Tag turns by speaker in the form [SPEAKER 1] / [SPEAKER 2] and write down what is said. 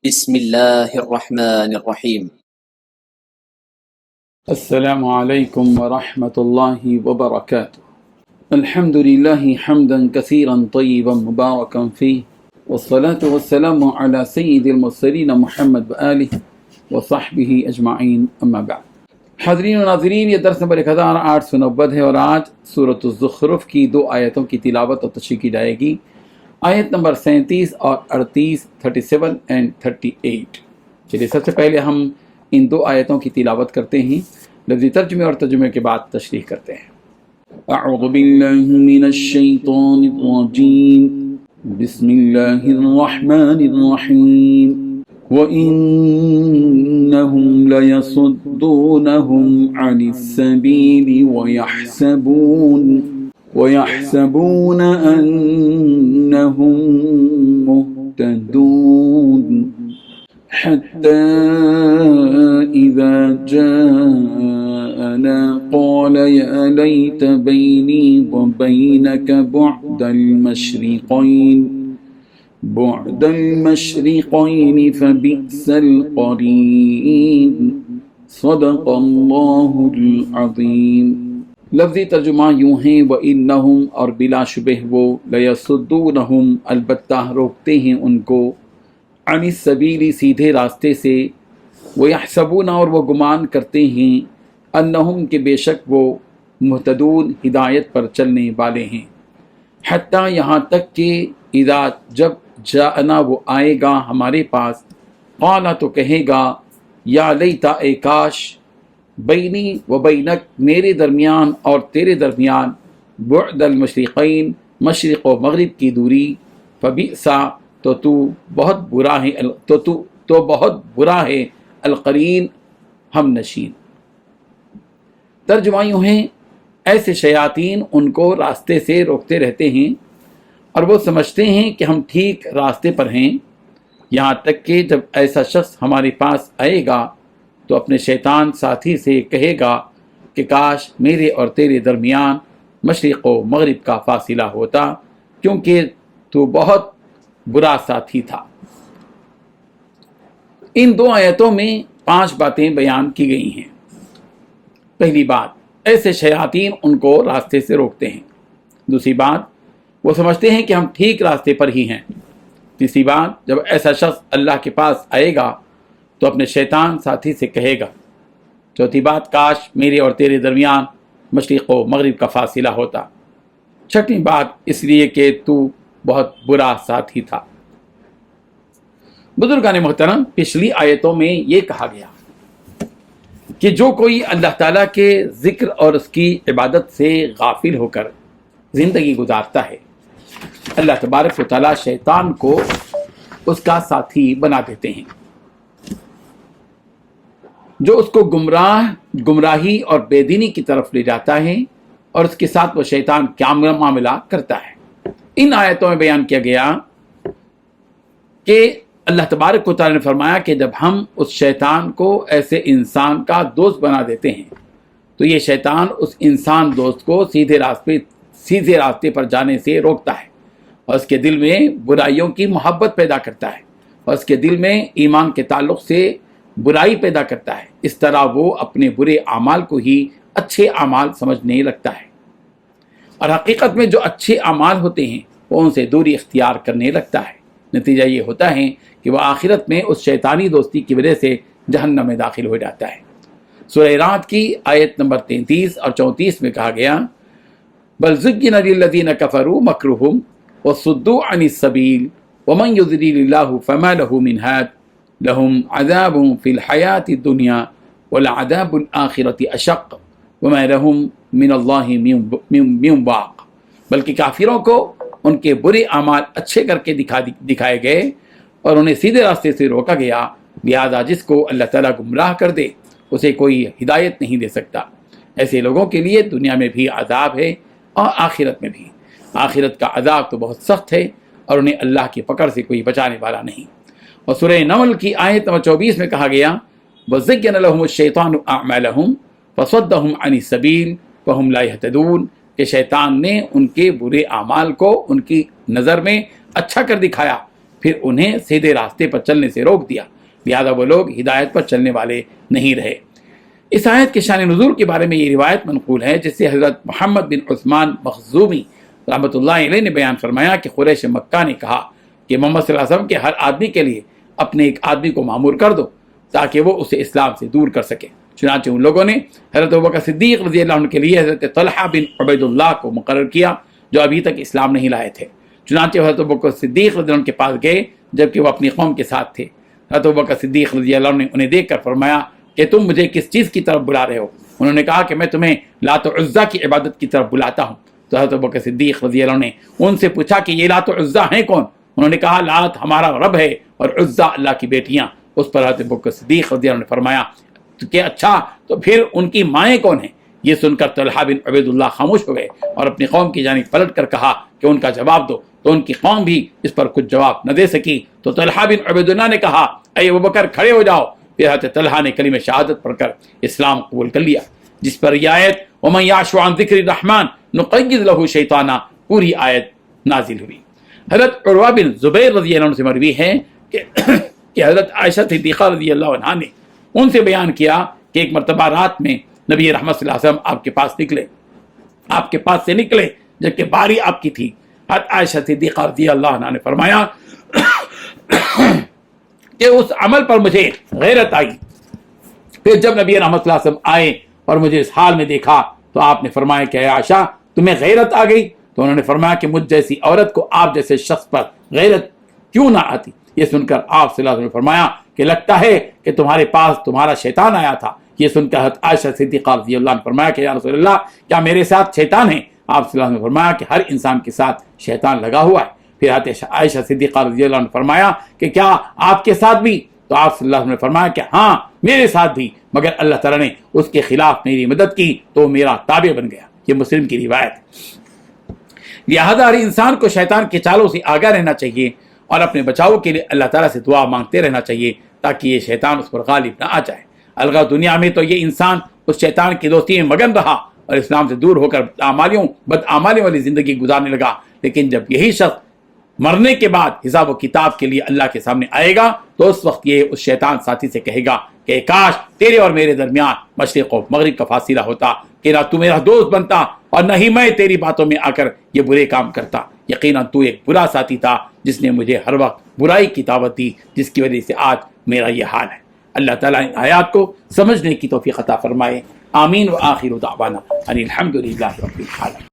[SPEAKER 1] بسم الله الرحمن الرحيم.
[SPEAKER 2] السلام عليكم ورحمة الله وبركاته. الحمد لله حمدا كثيرا طيبا مباركا فيه، والصلاة والسلام على سيد المرسلين محمد وآله وصحبه أجمعين، أما بعد. حاضرین و ناظرین، یہ درس نمبر 1890 ہے اور آج سورۃ الزخرف کی 2 آیتوں کی تلاوت اور تشریح کی جائے گی، آیت نمبر 37 اور 38، 37 and 38۔ چلیے سب سے پہلے ہم ان 2 آیتوں کی تلاوت کرتے ہیں، لفظی ترجمے اور ترجمے کے بعد تشریح کرتے ہیں۔ اعوذ باللہ من الشیطان الرجیم، بسم اللہ الرحمن الرحیم۔ وَإِنَّهُمْ لَيَصُدُّونَهُمْ عَنِ السَّبِيلِ وَيَحْسَبُونَ أَنَّهُمْ مُهْتَدُونَ حَتَّى إِذَا جَاءَنَا قَالَ يَا لَيْتَ بَيْنِي وَبَيْنَكَ بعد المشرقين فبئس القرين۔ صدق اللہ العظیم۔ لفظی ترجمہ یوں ہیں، وَإِنَّهُمْ، اور بلا شبہ وہ، لَيَصُدُّونَهُمْ، البتہ روکتے ہیں ان کو، عن السبیل، سیدھے راستے سے، وَيَحْسَبُونَ، اور وہ گمان کرتے ہیں، أَنَّهُمْ، کہ بے شک وہ، مہتدون، ہدایت پر چلنے والے ہیں، حتیٰ، یہاں تک کہ، اذا، جب، جاءنا، وہ آئے گا ہمارے پاس، قالا، تو کہے گا، یا لیتا، اے کاش، بینی و بینک، میرے درمیان اور تیرے درمیان، بعد المشرقین، مشرق و مغرب کی دوری، فبئسا، تو بہت برا ہے، تو بہت برا ہے، القرین، ہم نشین۔ ترجمہ یوں ہے، ایسے شیاطین ان کو راستے سے روکتے رہتے ہیں اور وہ سمجھتے ہیں کہ ہم ٹھیک راستے پر ہیں، یہاں تک کہ جب ایسا شخص ہمارے پاس آئے گا تو اپنے شیطان ساتھی سے کہے گا کہ کاش میرے اور تیرے درمیان مشرق و مغرب کا فاصلہ ہوتا، کیونکہ تو بہت برا ساتھی تھا۔ ان 2 آیتوں میں 5 باتیں بیان کی گئی ہیں۔ پہلی بات، ایسے شیاطین ان کو راستے سے روکتے ہیں۔ دوسری بات، وہ سمجھتے ہیں کہ ہم ٹھیک راستے پر ہی ہیں۔ تیسری بات، جب ایسا شخص اللہ کے پاس آئے گا تو اپنے شیطان ساتھی سے کہے گا۔ چوتھی بات، کاش میرے اور تیرے درمیان مشرق و مغرب کا فاصلہ ہوتا۔ چھٹی بات، اس لیے کہ تو بہت برا ساتھی تھا۔ بزرگان محترم، پچھلی آیتوں میں یہ کہا گیا کہ جو کوئی اللہ تعالیٰ کے ذکر اور اس کی عبادت سے غافل ہو کر زندگی گزارتا ہے، اللہ تبارک و تعالیٰ شیطان کو اس کا ساتھی بنا دیتے ہیں، جو اس کو گمراہی اور بے دینی کی طرف لے جاتا ہے، اور اس کے ساتھ وہ شیطان کیا معاملہ کرتا ہے۔ ان آیتوں میں بیان کیا گیا کہ اللہ تبارک و تعالیٰ نے فرمایا کہ جب ہم اس شیطان کو ایسے انسان کا دوست بنا دیتے ہیں تو یہ شیطان اس انسان دوست کو سیدھے راستے پر جانے سے روکتا ہے، اور اس کے دل میں برائیوں کی محبت پیدا کرتا ہے، اور اس کے دل میں ایمان کے تعلق سے برائی پیدا کرتا ہے۔ اس طرح وہ اپنے برے اعمال کو ہی اچھے اعمال سمجھنے لگتا ہے، اور حقیقت میں جو اچھے اعمال ہوتے ہیں وہ ان سے دوری اختیار کرنے لگتا ہے۔ نتیجہ یہ ہوتا ہے کہ وہ آخرت میں اس شیطانی دوستی کی وجہ سے جہنم میں داخل ہو جاتا ہے۔ سورہ رعد کی آیت نمبر 33 اور 34 میں کہا گیا، بل زُيِّنَ لِلَّذِينَ كَفَرُوا مَكْرُهُمْ وَصُدُّوا عَنِ السَّبِيلِ وَمَنْ يُضْلِلِ اللَّهُ فَمَا لَهُ مِنْ هَادٍ لَهُمْ عَذَابٌ فِي الْحَيَاةِ الدُّنْيَا وَلَعَذَابُ الْآخِرَةِ أَشَقُّ وَمَا لَهُمْ مِنَ اللَّهِ مِنْ وَاقٍ۔ بلکہ کافروں کو ان کے برے اعمال اچھے کر کے دکھائے گئے اور انہیں سیدھے راستے سے روکا گیا، لہذا جس کو اللہ تعالیٰ گمراہ کر دے اسے کوئی ہدایت نہیں دے سکتا۔ ایسے لوگوں کے لیے دنیا میں بھی عذاب ہے اور آخرت میں بھی۔ آخرت کا عذاب تو بہت سخت ہے اور انہیں اللہ کی پکڑ سے کوئی بچانے والا نہیں۔ اور سورہ نمل کی آیت نمبر 24 میں کہا گیا، وَزَيَّنَ لَهُمُ الشَّيْطَانُ أَعْمَالَهُمْ فَصَدَّهُمْ عَنِ السَّبِيلِ وَهُمْ لَا يَهْتَدُونَ، کہ شیطان نے ان کے برے اعمال کو ان کی نظر میں اچھا کر دکھایا پھر انہیں سیدھے راستے پر چلنے سے روک دیا، لہذا وہ لوگ ہدایت پر چلنے والے نہیں رہے۔ اس آیت کے شان نزول کے بارے میں یہ روایت منقول ہے جس سے حضرت محمد بن عثمان مخزومی رحمۃ اللہ علیہ نے بیان فرمایا کہ قریش مکہ نے کہا کہ محمد صلی اللہ علیہ وسلم کے ہر آدمی کے لیے اپنے ایک آدمی کو مامور کر دو تاکہ وہ اسے اسلام سے دور کر سکے۔ چنانچہ ان لوگوں نے حضرت ابوبکر صدیق رضی اللہ عنہ کے لیے حضرت طلحہ بن عبید اللہ کو مقرر کیا جو ابھی تک اسلام نہیں لائے تھے۔ چنانچہ حضرت ابوبکر صدیق رضی اللہ عنہ کے پاس گئے جبکہ وہ اپنی قوم کے ساتھ تھے۔ حضرت ابوبکر صدیق رضی اللہ عنہ نے انہیں دیکھ کر فرمایا کہ تم مجھے کس چیز کی طرف بلا رہے ہو؟ انہوں نے کہا کہ میں تمہیں لات و عزا کی عبادت کی طرف بلاتا ہوں۔ تو حضرت ابوبکر صدیق رضی اللہ عنہ نے ان سے پوچھا کہ یہ لات و عزا ہیں کون؟ انہوں نے کہا لات ہمارا رب ہے اور عزا اللہ کی بیٹیاں۔ اس پر حضرت ابوبکر صدیق رضی اللہ عنہ نے فرمایا کہ اچھا تو پھر ان کی مائیں کون ہیں؟ یہ سن کر طلحہ بن عبید اللہ خاموش ہو گئے اور اپنی قوم کی جانب پلٹ کر کہا کہ ان کا جواب دو، تو ان کی قوم بھی اس پر کچھ جواب نہ دے سکی۔ تو طلحہ بن عبید اللہ نے کہا اے ابوبکر کھڑے ہو جاؤ۔ پھر حضرت طلحہ نے کلمہ شہادت پڑھ کر اسلام قبول کر لیا، جس پر یہ آیت وَمَن يَعْشُ عَن ذِكْرِ الرَّحْمَنِ نُقَيِّضْ لَهُ شَيْطَانًا پوری آیت نازل ہوئی۔ حضرت عروہ بن زبیر رضی اللہ عنہ سے مروی ہے کہ حضرت عائشہ صدیقہ رضی اللہ عنہا نے ان سے بیان کیا کہ ایک مرتبہ رات میں نبی رحمت صلی اللہ علیہ وسلم آپ کے پاس سے نکلے جبکہ باری آپ کی تھی۔ حضرت عائشہ صدیقہ رضی اللہ عنہا نے فرمایا کہ اس عمل پر مجھے غیرت آئی۔ پھر جب نبی رحمت صلی اللہ علیہ وسلم آئے اور مجھے اس حال میں دیکھا تو آپ نے فرمایا کہ اے عائشہ تمہیں غیرت آ گئی؟ تو انہوں نے فرمایا کہ مجھ جیسی عورت کو آپ جیسے شخص پر غیرت کیوں نہ آتی؟ یہ سن کر آپ صلی اللہ علیہ وسلم نے فرمایا کہ لگتا ہے کہ تمہارے پاس تمہارا شیطان آیا تھا۔ یہ سن کر حضرت عائشہ صدیقہ رضی اللہ عنہ نے فرمایا کہ یا رسول اللہ کیا میرے ساتھ شیطان ہے؟ آپ صلی اللہ علیہ وسلم نے فرمایا کہ ہر انسان کے ساتھ شیطان لگا ہوا ہے۔ پھر حضرت عائشہ صدیقہ رضی اللہ عنہ نے فرمایا کہ کیا آپ کے ساتھ بھی؟ تو آپ صلی اللہ علیہ وسلم نے فرمایا کہ ہاں میرے ساتھ بھی، مگر اللہ تعالیٰ نے اس کے خلاف میری مدد کی تو میرا تابع بن گیا۔ یہ مسلم کی روایت ہے۔ لہذا ہر انسان کو شیطان کے چالوں سے آگاہ رہنا چاہیے اور اپنے بچاؤ کے لیے اللہ تعالیٰ سے دعا مانگتے رہنا چاہیے تاکہ یہ شیطان اس پر غالب نہ آ جائے۔ الغا دنیا میں تو یہ انسان اس شیطان کی دوستی میں مگن رہا اور اسلام سے دور ہو کر بدعمالیوں والی زندگی گزارنے لگا، لیکن جب یہی شخص مرنے کے بعد حساب و کتاب کے لیے اللہ کے سامنے آئے گا تو اس وقت یہ اس شیطان ساتھی سے کہے گا کہ کاش تیرے اور میرے درمیان مشرق و مغرب کا فاصلہ ہوتا، کہ نہ تو میرا دوست بنتا اور نہ ہی میں تیری باتوں میں آ کر یہ برے کام کرتا۔ یقیناً تو ایک برا ساتھی تھا جس نے مجھے ہر وقت برائی کی دعوت دی، جس کی وجہ سے آج میرا یہ حال ہے۔ اللہ تعالیٰ ان آیات کو سمجھنے کی توفیق عطا فرمائے۔ آمین۔ وآخر دعوانا ان الحمد للہ رب العالمین۔